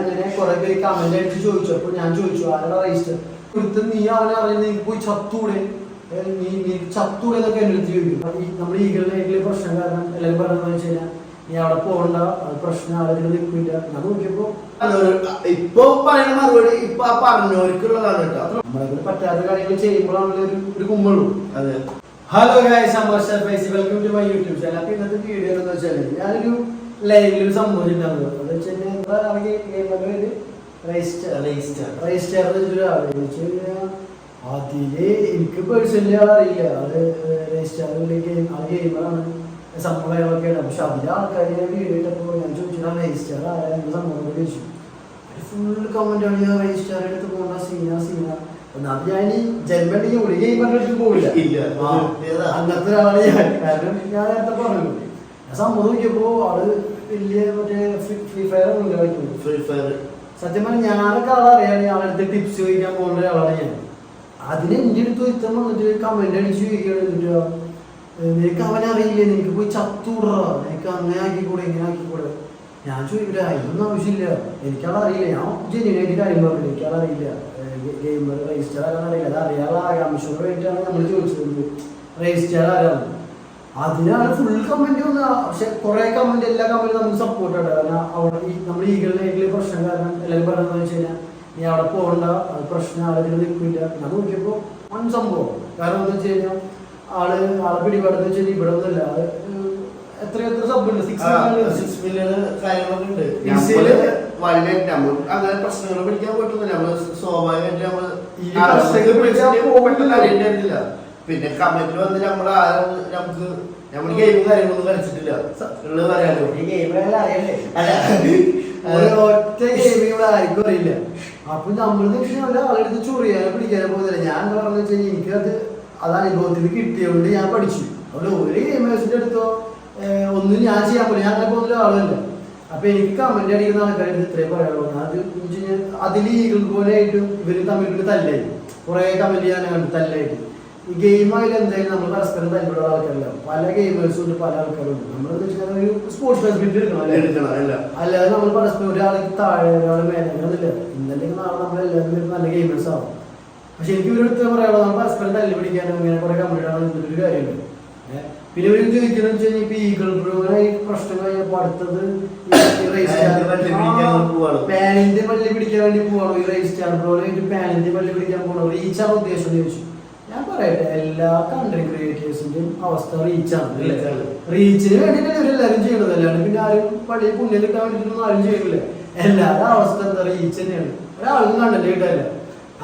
അങ്ങനെ കുറെ പേര് കമന്റ് അടിച്ച് ചോദിച്ചു. അപ്പൊ ഞാൻ ചോദിച്ചു ആരാ രജിസ്റ്റർ കൊടുത്ത് നീ അവനെ അറിയുന്നത് എനിക്ക് പോയി ചത്തൂടെ നീ ചത്തൂടെ എന്നൊക്കെ എന്റെ അടുത്ത് ചോദിക്കും. നമ്മുടെ ഈഗിളിലെ പ്രശ്നം കാരണം എല്ലാവരും പറയുന്നത് വെച്ച് കഴിഞ്ഞാൽ നീ അവിടെ പോകണ്ട, അത് പ്രശ്നം ആളുകൾ നിൽക്കില്ല. ഞാൻ നോക്കിയപ്പോ ഇപ്പൊ പറയുന്ന മറുപടി ഇപ്പൊ ആ പറഞ്ഞവർക്കുള്ളതാണ് കേട്ടോ. നമ്മളെ പറ്റാത്ത കാര്യങ്ങൾ ചെയ്യുമ്പോഴാണ് ഒരു കുമ്പുള്ളൂ. അതെ. Hello guys, welcome to my YouTube channel. അപ്പൊ ഇന്നത്തെ വീഡിയോ എന്ന് വെച്ചാൽ ഞാനൊരു ലൈവിൽ സംഭവിച്ചിട്ടുണ്ടായിരുന്നു. അത് വെച്ചാൽ അതില് എനിക്ക് പേഴ്സണലി ആളറിയില്ല. അത് രജിസ്റ്ററിലെ ഗെയിമറാണ് സംഭവങ്ങളൊക്കെയാണ്. പക്ഷെ അതിലെ ആൾക്കാർ വീഡിയോ ഇട്ടപ്പോ ഞാൻ ചോദിച്ചാൽ രജിസ്റ്റർ ആരാ സംഭവം ചോദിച്ചു. ഫുൾ കമന്റ് ആണ് രജിസ്റ്റർ എടുത്ത് പോകണ്ട സീന. അത് ഞാൻ ജന്മണ്ടെങ്കിൽ ഒരു ഗെയിം പറഞ്ഞിട്ട് പോവില്ല. അങ്ങനത്തെ ഒരാളാണ് ഞാൻ. കാരണം ഞാൻ നേരത്തെ പറഞ്ഞു ഞാൻ സംഭവം നോക്കിയപ്പോ ആള് വലിയ മറ്റേ ഫ്രീ ഫയർ കളിക്കുന്നു. ഫ്രീ ഫയർ സത്യം പറഞ്ഞാൽ ഞാനൊക്കെ ആളറിയാണ്. ആളടുത്ത് ടിപ്സ് ചോദിക്കാൻ പോകുന്ന ഒരാളാണ് ഞാൻ. അതിന് എന്റെ അടുത്ത് ഇത്തം വന്നിട്ട് കമന്റ് അടിച്ച് ചോദിക്കുകയാണ്, നിനക്ക് അവനെ അറിയില്ലേ, നിനക്ക് പോയി ചത്തൂടാ, നിനക്ക് അങ്ങനെ ആക്കിക്കൂടെ ഇങ്ങനെ ആക്കിക്കൂടെ. ഞാൻ ചോദിക്കില്ല, ഇതൊന്നും ആവശ്യമില്ല, എനിക്കതറിയില്ല. ഞാൻ ജെന്യൂനായിട്ട് കാര്യം പറഞ്ഞില്ല, എനിക്കതറിയില്ല. ഗെയിമർ രജിസ്റ്റർ ആരാന്ന് അറിയില്ല. അത് അറിയാനുള്ള ആകാംക്ഷയോട് വേണ്ടിയിട്ടാണ് നമ്മൾ ചോദിച്ചത് രജിസ്റ്റർ ആരാണ്. അതിനാണ് ഫുൾ കമന്റ് വന്നത്. പക്ഷെ കുറെ കമന്റ് എല്ലാ കമന്റും നമുക്ക് സപ്പോർട്ട് ഉണ്ട്. കാരണം അവിടെ നമ്മൾ ഈഗിളിലെ പ്രശ്നം കാരണം എല്ലാവരും പറയുന്നത് വെച്ച് കഴിഞ്ഞാൽ നീ അവിടെ പോകണ്ട, അത് പ്രശ്നം ആളുകൾ നിൽക്കില്ല. ഞാൻ നോക്കിയപ്പോ വൺ സംഭവം. കാരണം എന്താ വെച്ച് കഴിഞ്ഞാൽ ആളെ പിടിപാടെന്ന് വെച്ചാൽ ഇവിടെ ഒന്നുമില്ല. എത്ര സബ് ഉണ്ട്, 6 മില്യൺ കാര്യങ്ങളൊക്കെ ഉണ്ട്. അങ്ങനെ പ്രശ്നങ്ങൾ പിടിക്കാൻ പറ്റുന്നില്ല. നമ്മള് സ്വാഭാവികമായിട്ട് അറിയേണ്ടില്ല. പിന്നെ കമന്റിൽ വന്ന് നമ്മൾ ഗെയിമും കാര്യങ്ങളൊന്നും കളിച്ചിട്ടില്ല ഉള്ളത് പറയാലോ. ഒറ്റ ഗെയിമിംഗ് ആർക്കും അറിയില്ല. അപ്പൊ നമ്മൾ ഒരാളെടുത്ത് ചൊറിയാനോ പിടിക്കാനോ പോകുന്നില്ല. ഞാൻ എന്താ പറഞ്ഞു വെച്ചാൽ എനിക്കത് അനുഭവത്തിൽ കിട്ടിയോണ്ട് ഞാൻ പഠിച്ചു. അവിടെ ഒരു ഗെയിമേഴ്സിന്റെ അടുത്തോ ഒന്നും ഞാൻ ചെയ്യാൻ പോലും, ഞാൻ അങ്ങനെ പോകുന്ന ഒരാളല്ല. അപ്പൊ എനിക്ക് കമന്റ് അടിക്കുന്ന ആൾക്കാരുടെ ഇത്രയും പറയാനുള്ളൂ. അത് അതിൽ ഈഗിൾ പോലെ ആയിട്ടും ഇവര് തമ്മിൽ തല്ലായി കുറെ കമന്റ് ചെയ്യാൻ കണ്ടു തല്ലായിട്ട്. ഈ ഗെയിമായാലും എന്തായാലും നമ്മൾ പരസ്പരം തല്ലിലുള്ള ആൾക്കാരല്ല. പല ഗെയിമേഴ്സും ഉണ്ട്, പല ആൾക്കാരുണ്ട്. നമ്മളെന്ന് വെച്ചാൽ ഒരു സ്പോർട്സ് ഫെസിലിറ്റി എടുക്കണം. അല്ലാതെ നമ്മൾ പരസ്പരം ഒരാൾക്ക് താഴെ ഒരാൾ മേലെന്നില്ല. ഇന്നല്ലെങ്കിൽ നാളെ നമ്മളെല്ലാവരും നല്ല ഗെയിമേഴ്സ് ആവും. പക്ഷെ എനിക്ക് ഇവരെടുത്ത് പറയാനുള്ളത് നമ്മൾ പരസ്പരം തല്ലി പിടിക്കാനും ഇങ്ങനെ കുറെ കമന്റ് ആണ് ഒരു കാര്യമുണ്ട്. പിന്നെ ഇവര് ചോദിക്കുന്നത് വെച്ച് കഴിഞ്ഞാൽ ഇപ്പൊ ഈഗിൾ ബ്രോനെ ഈ പ്രശ്നം കഴിഞ്ഞപ്പോ അടുത്തത് പാനിന്റെ പള്ളി പിടിക്കാൻ വേണ്ടി പോവാണോ, ഈ രജിസ്റ്റാർ ബ്രോനായിട്ട് പാനിന്റെ പള്ളി പിടിക്കാൻ പോകണോ, റീച്ചാണ് ഉദ്ദേശം എന്ന് ചോദിച്ചു. ഞാൻ പറയട്ടെ, എല്ലാ കണ്ടന്റ് ക്രിയേറ്റേഴ്സിന്റെയും അവസ്ഥ റീച്ചാണ്. റീച്ചിന് വേണ്ടിയിട്ടാണ് ഇവരെല്ലാരും ചെയ്യണത്. അല്ലാണ്ട് പിന്നെ ആരും പള്ളി പുണ്യം കിട്ടാൻ വേണ്ടിയിട്ടൊന്നും ആരും ചെയ്യില്ല. എല്ലാവരുടെ അവസ്ഥ എന്താ, റീച്ച് തന്നെയാണ്. ഒരാൾക്കും കണ്ടന്റ് കിട്ടാനില്ല.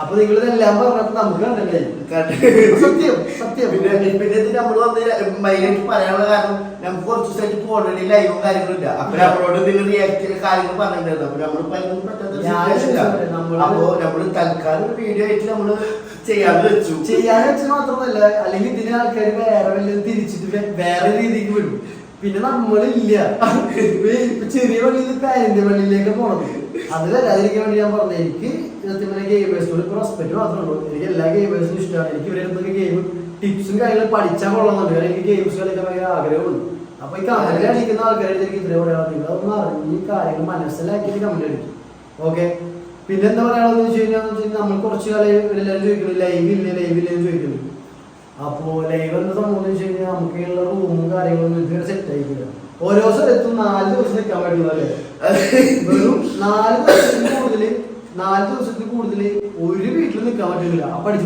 അപ്പൊ നിങ്ങൾ ഇതെല്ലാം പറഞ്ഞപ്പോ നമുക്ക് കണ്ടല്ലേ സത്യം. പിന്നെ നമ്മൾ വന്ന് മൈനായിട്ട് പറയാനുള്ള കാരണം നമുക്ക് കുറച്ച് ദിവസമായിട്ട് ഓൾറെഡി ലൈവും കാര്യങ്ങളില്ല. അപ്പൊ നമ്മളോട് നിങ്ങൾ റിയാക്ട് കാര്യങ്ങൾ പറഞ്ഞിട്ടുണ്ടായിരുന്നു. അപ്പൊ നമ്മളിപ്പോ അതിനൊന്നും പറ്റാത്ത അപ്പോ നമ്മള് തൽക്കാലം ഒരു വീഡിയോ ആയിട്ട് നമ്മള് ചെയ്യാൻ വെച്ചു മാത്രമല്ല, അല്ലെങ്കിൽ ഇതിന് ആൾക്കാർ വേറെ വല്ലതും തിരിച്ചിട്ട് വേറെ രീതിക്ക് വിടും. പിന്നെ നമ്മളില്ല ചെറിയ പള്ളിയിൽ പാരന്റ് പള്ളിയിലേക്ക് പോണത്. അത് വരാതിരിക്കാൻ വേണ്ടി ഞാൻ പറഞ്ഞു. എനിക്ക് സത്യം ഗെയിമേഴ്സിനോട് ഇപ്പൊ റെസ്പെക്ട് മാത്രമേ ഉള്ളൂ. എനിക്ക് എല്ലാ ഗെയിമേഴ്സിനും ഇഷ്ടമാണ്. എനിക്ക് ഇവരെ ഗെയിം ടിപ്സും കാര്യങ്ങളും പഠിച്ചാൽ കൊള്ളാമെന്നുണ്ട്. കാരണം എനിക്ക് ഗെയിംസ് കളിക്കാൻ ഭയങ്കര ആഗ്രഹമുണ്ട്. അപ്പൊ ഈ കമന്റ് അടിക്കുന്ന ആൾക്കാരെ എനിക്ക് ഇത്രേ പറയാം, നിങ്ങൾ അതൊന്നും അറിഞ്ഞ് ഈ കാര്യങ്ങൾ മനസ്സിലാക്കിയിട്ട് കമന്റ് അടിക്കും. ഓക്കെ. പിന്നെ എന്താ പറയാണെന്ന് വെച്ച് കഴിഞ്ഞാൽ നമ്മൾ കുറച്ച് കാലം എല്ലാവരും ചോദിക്കുന്നു ലൈവില്ലെന്ന് ചോദിക്കുന്നു. അപ്പോ ലൈവ് എന്ന സംഭവം വെച്ച് കഴിഞ്ഞാൽ നമുക്കുള്ള റൂമും കാര്യങ്ങളൊന്നും ഇതുവരെ സെറ്റ് ആയിട്ടില്ല. ഓരോ സ്ഥലത്തും 4 ദിവസം നിൽക്കാൻ പറ്റുന്നല്ലേ. വെറും 4 ദിവസത്തിൽ കൂടുതൽ ഒരു വീട്ടിൽ നിൽക്കാൻ പറ്റുന്നില്ല. ആ പഠിച്ച്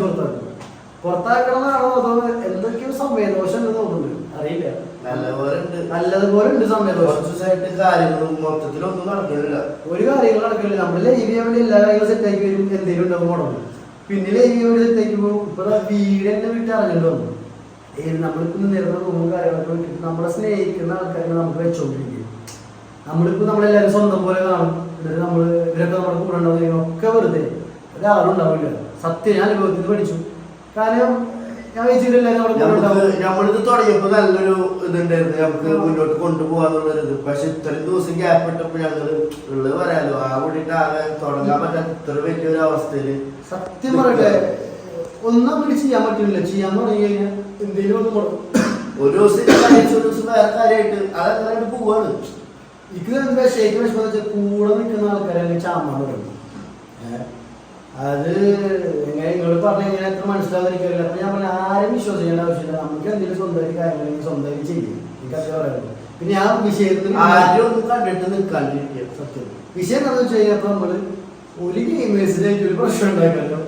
പുറത്താക്കണം എന്നാണോ അതോ എന്തൊക്കെയോ സമയദോഷം എന്ന് തോന്നുന്നുണ്ട്, അറിയില്ല. നല്ലതുപോലെ ഉണ്ട് സമയദോഷം. കാര്യങ്ങളും മൊത്തത്തിലൊന്നും നടക്കുന്നില്ല. ഒരു കാര്യങ്ങൾ നടക്കില്ല. നമ്മൾ ലൈവ് ചെയ്യാൻ വേണ്ടി എല്ലാ കാര്യങ്ങളും സെറ്റ് ആക്കി വരും, എന്തെങ്കിലും ഉണ്ടാവും പോകണം. പിന്നെ ലൈവ് ചെയ്യാൻ വേണ്ടി സെറ്റ് ആക്കിപ്പോ ഇപ്പൊ വീട് തന്നെ വിട്ട് അറിഞ്ഞിട്ട് വന്നു. നമ്മളിപ്പോ നിരുന്ന റൂമും കാര്യങ്ങളൊക്കെ വിട്ടിട്ട് നമ്മളെ സ്നേഹിക്കുന്ന ആൾക്കാരെ നമുക്ക് വെച്ചോണ്ടിരിക്കും. നമ്മളിപ്പോ നമ്മളെല്ലാവരും സ്വന്തം പോലെ കാണും. എന്നിട്ട് ഇവരൊക്കെ നമ്മുടെ കൂടെ ഉണ്ടാവുന്ന ഒക്കെ വെറുതെ ഒരാളുണ്ടാവില്ല. സത്യം ഞാൻ അനുഭവത്തിൽ പഠിച്ചു. കാരണം ഞാൻ നമ്മളിത് തുടങ്ങിയപ്പോ നല്ലൊരു ഇതുണ്ടായിരുന്നു, നമുക്ക് മുന്നോട്ട് കൊണ്ടുപോകാന്നുള്ളൊരു. പക്ഷെ ഇത്രയും ദിവസം ഗ്യാപ്പ് ഇട്ടപ്പോ ഞങ്ങള് ഉള്ളത് പറയാലോ ആ കൂടിയിട്ട് ആകെ തുടങ്ങാൻ പറ്റാത്ത ഇത്ര വലിയൊരു അവസ്ഥയില്. സത്യം പറയട്ടെ, ഒന്നും അങ്ങനെ ചെയ്യാൻ പറ്റില്ല. ചെയ്യാൻ തുടങ്ങി കഴിഞ്ഞാൽ എന്തെങ്കിലും ഒന്ന് ഒരു ദിവസം വേറെ കാര്യമായിട്ട് അതങ്ങനെ പോവാണ്. എനിക്ക് എന്താ ശരിക്കും വിഷമം വെച്ചാൽ കൂടെ നിൽക്കുന്ന ആൾക്കാരെ ചാമ്പാൻ തുടങ്ങി. അത് എങ്ങനെ നിങ്ങൾ പറഞ്ഞ എങ്ങനെ എത്ര മനസ്സിലാവുന്നില്ല. അപ്പൊ ഞാൻ പറഞ്ഞ ആരും വിശ്വസിക്കേണ്ട ആവശ്യമില്ല. നമുക്ക് എന്തെങ്കിലും സ്വന്തമായിട്ട് കാര്യങ്ങൾ സ്വന്തമായിട്ട് ചെയ്യും. എനിക്ക് അത് പറയുന്നത്. പിന്നെ ആ വിഷയത്തിൽ ആരും ഒന്നും കണ്ടിട്ട് നിൽക്കാണ്ടിരിക്കുക. സത്യം വിഷയം എന്താണെന്ന് വെച്ച് കഴിഞ്ഞാൽ അപ്പൊ നമ്മള് ഒരു ഗെയിമേഴ്സിനായിട്ട് ഒരു പ്രശ്നം ഉണ്ടാക്കാനോ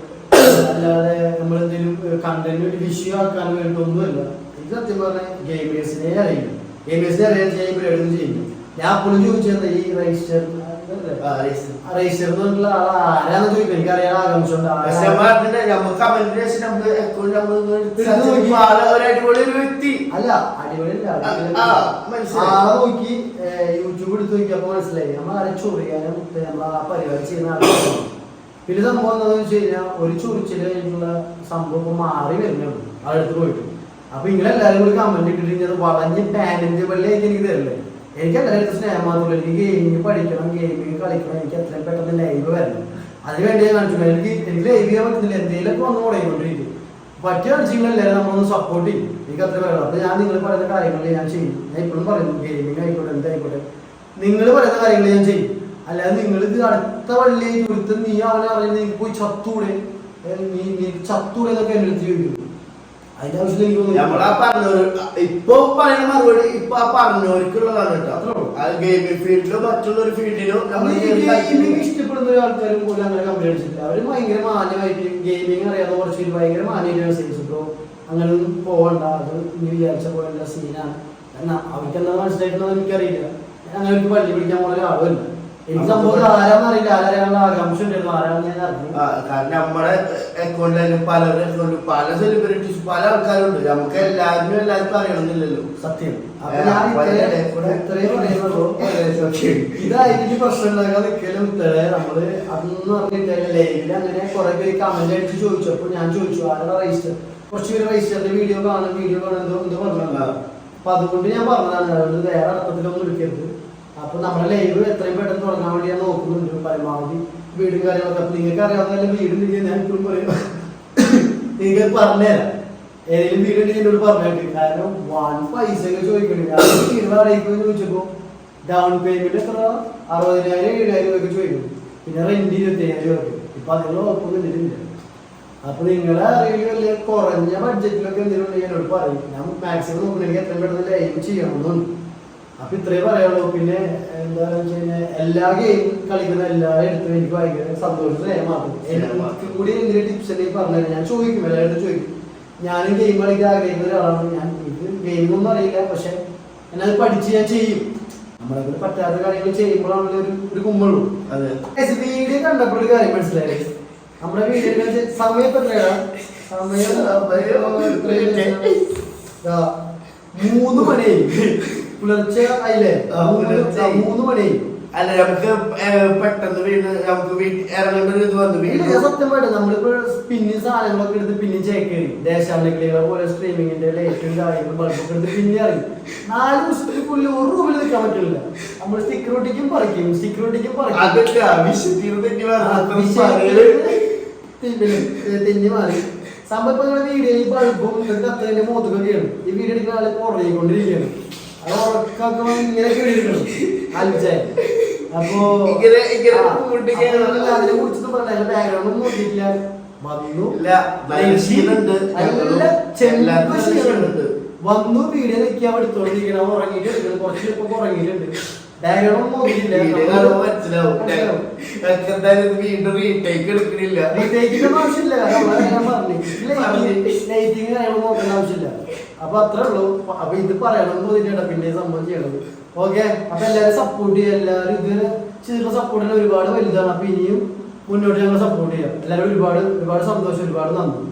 അല്ലാതെ നമ്മളെന്തെങ്കിലും കണ്ടന്റ് ഒരു വിഷയം ആക്കാൻ വേണ്ടിയിട്ടൊന്നുമല്ല. ഇത് സത്യം പറഞ്ഞ ഗെയിമേഴ്സിനെ അറിയില്ല. ഗെയിമേഴ്സിനെ അറിയാൻ ചെയ്യുമ്പോൾ എഴുതും ചെയ്യും. ഞാൻ അപ്പോഴും ചോദിച്ചത് ഈ രജിസ്റ്റർ രജിസ്റ്റർ എന്നുള്ള ആൾ ആരാന്ന് ചോദിക്കും. എനിക്ക് അറിയാൻ ആകാംക്ഷ ഉണ്ട്. അല്ല അടിപൊളിയല്ല ആളെ നോക്കി യൂട്യൂബ് എടുത്ത് നോക്കിയപ്പോ മനസ്സിലായി നമ്മൾ ആരെ ചൊറിയാനും നമ്മൾ ആ പരിപാടി ചെയ്യുന്ന ആളുകൾ. പിന്നെ സംഭവം എന്താണെന്ന് വെച്ച് കഴിഞ്ഞാൽ ഒരു ചൊറിച്ചിൽ കഴിഞ്ഞിട്ടുള്ള സംഭവം മാറി വരുന്നുള്ളൂ ആളെടുത്ത് പോയിട്ട്. അപ്പൊ ഇങ്ങനെ എല്ലാവരും കൂടി കമന്റ് ഇട്ടിട്ട് വളഞ്ഞ് പാനന്റ് വെള്ളയായിട്ട് എനിക്ക് തരില്ലേ. എനിക്ക് എല്ലാവരും സ്നേഹം മാത്രമല്ല. എനിക്ക് ഗെയിമിങ് പഠിക്കണം, ഗെയിമിങ് കളിക്കണം. എനിക്ക് എത്രയും പെട്ടെന്ന് ലൈവ് വരണം. അതിനുവേണ്ടി ഞാൻ കാണിച്ചു. എനിക്ക് ലൈവ് ചെയ്യാൻ പറ്റുന്നില്ല. എന്തെങ്കിലുമൊക്കെ വന്ന് തുടങ്ങിക്കൊണ്ടിരിക്കും. പറ്റിയ കളിച്ചിങ്ങളെല്ലാവരും നമ്മളൊന്ന് സപ്പോർട്ട് ചെയ്യും. എനിക്ക് അത്ര വേണം. അപ്പൊ ഞാൻ നിങ്ങൾ പറയുന്ന കാര്യങ്ങൾ ഞാൻ ചെയ്യും. ഞാൻ ഇപ്പോഴും പറയുന്നു ഗെയിമിങ് ആയിക്കോട്ടെ എന്തായിക്കോട്ടെ നിങ്ങൾ പറയുന്ന കാര്യങ്ങൾ ഞാൻ ചെയ്യും. അല്ലാതെ നിങ്ങൾ ഇത് അടുത്ത വള്ളിയായി കൊടുത്ത് നീ അവനെ പറയുന്നത് നീ പോയി ചത്തൂടെ നീ ചത്തൂടെ എന്നൊക്കെ എന്റെ അടുത്ത് ചോദിക്കും. അതിന്റെ ആവശ്യം എനിക്ക് ഇപ്പൊ പറയുന്ന മറുപടി ഇപ്പൊ ആ പറഞ്ഞവർക്കുള്ളതാണ് കേട്ടോ. ഗെയിമിംഗ് ഫീൽഡിലോ മറ്റുള്ള ഒരു ഫീൽഡിലോ ഗെയിമിംഗ് ഇഷ്ടപ്പെടുന്ന ആൾക്കാരും പോലും അങ്ങനെ കമ്പനി അടിച്ചിട്ടില്ല. അവര് ഭയങ്കര മാന്യമായിട്ട് ഗെയിമിംഗ് അറിയാതെ കുറച്ച് ഭയങ്കര മാന്യമായിട്ടാണ് സേവിച്ചിട്ടോ. അങ്ങനെ ഒന്നും പോകണ്ട. അത് നീ വിചാരിച്ച പോലുള്ള സീനാണ്. കാരണം അവർക്ക് എന്താ മനസ്സിലായിട്ടുണ്ടോ എനിക്കറിയില്ല. അങ്ങനെ അവർക്ക് പള്ളി പിടിക്കാൻ പോണ ഒരാളുമല്ല. എനിക്ക് സംഭവം ആരാന്നറിയില്ല. ആരാനുള്ള ആകാംക്ഷ ഉണ്ടായിരുന്നു. ആരാണെന്ന് ഞാൻ അറിഞ്ഞു. കാരണം നമ്മുടെ അക്കൗണ്ടിലും പലരുടെ അക്കൗണ്ടിലും പല സെലിബ്രിറ്റീസ് പല ആൾക്കാരുണ്ട്. നമുക്ക് എല്ലാവർക്കും അറിയണമെന്നില്ലല്ലോ. സത്യം. ഇതായിരിക്കും പ്രശ്നം ഉണ്ടാക്കാൻ നിൽക്കലും നമ്മള് അതൊന്നും അറിഞ്ഞിട്ടില്ല. ലൈവില് അങ്ങനെ കുറെ പേര് കമന്റ് അടിച്ച് ചോദിച്ചു. അപ്പൊ ഞാൻ ചോദിച്ചു ആരുടെ രജിസ്റ്റർ. കുറച്ച് പേര് രജിസ്റ്ററിന്റെ വീഡിയോ കാണും എന്തോ പറഞ്ഞില്ല. അപ്പൊ അതുകൊണ്ട് ഞാൻ പറഞ്ഞതാണ് അതുകൊണ്ട് വേറെ അർത്ഥത്തിലൊന്നും എടുക്കരുത്. അപ്പൊ നമ്മുടെ ലൈവ് എത്രയും പെട്ടെന്ന് തുടങ്ങാൻ വേണ്ടി ഞാൻ നോക്കുന്നുണ്ട്. പരമാവധി വീടും കാര്യങ്ങളൊക്കെ. അപ്പൊ നിങ്ങൾക്ക് അറിയാവുന്ന വീടുണ്ടെങ്കിൽ ഞാൻ ഇപ്പോഴും പറയും നിങ്ങൾക്ക് പറഞ്ഞുതരാം. ഏതെങ്കിലും വീട് ഉണ്ടെങ്കിൽ എന്നോട് പറഞ്ഞിട്ട്. കാരണം പൈസ ഒക്കെ ചോദിക്കണേ. ഞാൻ വീട് വാടകയ്ക്ക് ചോദിച്ചപ്പോ ഡൗൺ പേയ്മെന്റ് എത്ര 60,000-70,000 രൂപയൊക്കെ ചോദിക്കും. പിന്നെ റെന്റ് 25,000 രൂപ. ഇപ്പൊ അതിനുള്ള ഉറപ്പൊന്നും ഇല്ല. അപ്പൊ നിങ്ങളെ അറിയില്ല വലിയ കുറഞ്ഞ ബഡ്ജറ്റിലൊക്കെ എന്തെങ്കിലും ഉണ്ടെങ്കിൽ എന്നോട് പറയും. ഞാൻ മാക്സിമം നോക്കണെങ്കിൽ എത്രയും പെട്ടെന്ന് ലൈവ് ചെയ്യണമെന്നുണ്ട്. അപ്പൊ ഇത്രേ പറയുള്ളൂ. പിന്നെ എന്താണെന്ന് വെച്ച് കഴിഞ്ഞാൽ എല്ലാ ഗെയിം കളിക്കുന്ന എല്ലാവരും എടുത്തും എനിക്ക് ഭയങ്കര സന്തോഷം മാത്രം. എനിക്ക് കൂടി എന്തെങ്കിലും ടിപ്സ് എന്തെങ്കിലും പറഞ്ഞുതരാം. ഞാൻ ചോദിക്കും, എല്ലാവരും ചോദിക്കും. ഞാനും ഗെയിം കളിക്കാൻ ആഗ്രഹിക്കുന്ന ഒരാളാണ്. ഞാൻ എനിക്ക് ഗെയിമൊന്നും അറിയില്ല. പക്ഷെ എന്നത് പഠിച്ച് ഞാൻ ചെയ്യും. നമ്മളെ പറ്റാത്ത കാര്യങ്ങൾ ചെയ്യുമ്പോഴാണ് ഒരു കുമ്പുള്ളൂ. വീഡിയോ കണ്ടപ്പോൾ ഒരു കാര്യം മനസ്സിലായത്. നമ്മുടെ വീഡിയോ സമയം എത്രയാ? സമയം 3 മണിയായി. പുലർച്ചെ ആയില്ലേ? 3 മണിയായി. അല്ല നമുക്ക് പെട്ടെന്ന് നമുക്ക് ഇറങ്ങേണ്ട ഒരു ഇത് വന്നു. സത്യമായിട്ട് നമ്മളിപ്പോ പിന്നെ സാധനങ്ങളൊക്കെ എടുത്ത് പിന്നെ ചേക്കേറി ദേശാഭികളെ പോലെ സ്ട്രീമിങ്ങിന്റെ ലൈറ്റും കാര്യങ്ങളും ബൾബൊക്കെ എടുത്ത് പിന്നെ അറിയും. 4 ദിവസത്തിനുള്ളിൽ 1 രൂപയിൽ നിൽക്കാൻ പറ്റില്ല. നമ്മൾ സെക്യൂരിറ്റിക്കും പറിക്കും തെഞ്ഞു മാറി. സംഭവം വീഡിയോ ഈ ബൾബും കത്തതിന്റെ മുഖത്തൊക്കെയാണ്. ഈ വീഡിയോ എടുക്കുന്ന ആള് പുറകെക്കൊണ്ടിരിക്കുകയാണ്. അത് ഉറക്കൊക്കെ ഇങ്ങനെ കേട്ടിട്ടുണ്ട് അൽജാൻ. അപ്പൊ അതിനെ കുറിച്ചൊന്നും പറഞ്ഞ ബാക്ക്ഗ്രൗണ്ട് ഒന്നും നോക്കിയിട്ടില്ല. വന്നു വീഡിയോ നിൽക്കാൻ എടുത്തോണ്ടിരിക്കണം. ഉറങ്ങിയിട്ടുണ്ട്. കുറച്ച് ഉറങ്ങിയിട്ടുണ്ട്. ബാക്ക്ഗ്രൗണ്ട് നോക്കിയിട്ടില്ല. റീടേക്കിന്റെ ആവശ്യമില്ല. ലൈറ്റിങ് കാര്യങ്ങൾ നോക്കേണ്ട ആവശ്യമില്ല. അപ്പൊ അത്രേ ഉള്ളൂ. അപ്പൊ ഇത് പറയണം തോന്നിട്ടാ പിന്നെ സംഭവം ചെയ്യണത്. ഓക്കെ. അപ്പൊ എല്ലാവരും സപ്പോർട്ട് ചെയ്യാം. എല്ലാവരും ഇത് ചെയ്തിട്ടുള്ള സപ്പോർട്ടിന് ഒരുപാട് വലുതാണ്. അപ്പൊ ഇനിയും മുന്നോട്ട് ഞങ്ങൾ സപ്പോർട്ട് ചെയ്യാം. എല്ലാവരും ഒരുപാട് സന്തോഷം, ഒരുപാട് നന്ദി.